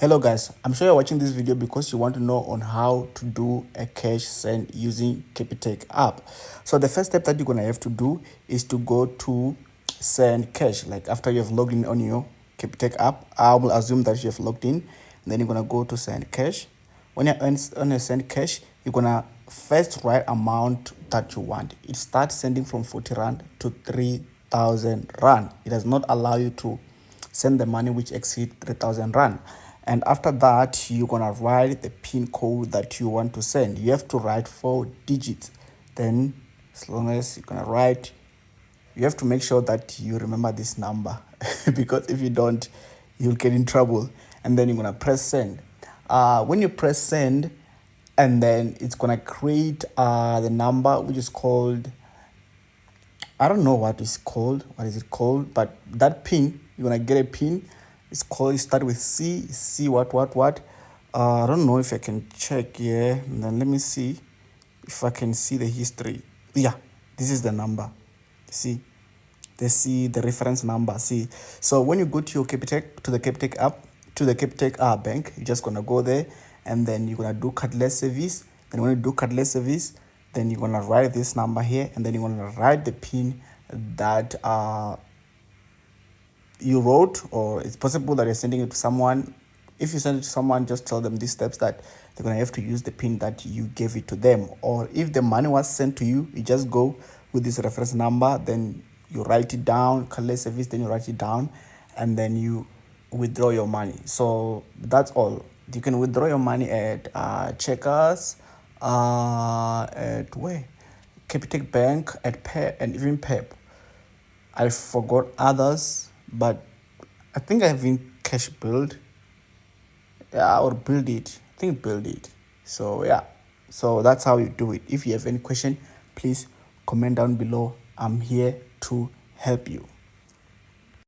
Hello guys, I'm sure you're watching this video because you want to know on how to do a cash send using Capitec app. So the first step that you're gonna have to do is to go to send cash. Like after you have logged in on your Capitec app, I will assume that you have logged in. And then you're gonna go to send cash. When you're on a send cash, you're gonna first write amount that you want. It starts sending from 40 rand to 3,000 rand. It does not allow you to send the money which exceed 3,000 rand. And after that, you're gonna write the pin code that you want to send. You have to write 4 digits. Then as long as you're gonna write, you have to make sure that you remember this number because if you don't, you'll get in trouble. And then you're gonna press send. When you press send, and then it's gonna create the number which is called, I don't know what is it called, but that pin, you're gonna get a pin. It's called, it start with C what. I don't know if I can check here. And then let me see if I can see the history. Yeah, this is the number. See, the reference number. See, so when you go to your Capitec, to the Capitec app, to the Capitec bank, you're just gonna go there, and then you're gonna do cardless service. Then when you do cardless service, then you're gonna write this number here, and then you're gonna write the pin that you wrote, or it's possible that you're sending it to someone. If you send it to someone, just tell them these steps that they're gonna have to use the pin that you gave it to them. Or if the money was sent to you, you just go with this reference number, then you write it down, cardless service, then you write it down, and then you withdraw your money. So that's all. You can withdraw your money at Checkers, at where? Capitec Bank, at Pep, and even Pep. I forgot others, but I think I've been cash build. Yeah, or build it. I think build it. So yeah. So that's how you do it. If you have any question, please comment down below. I'm here to help you.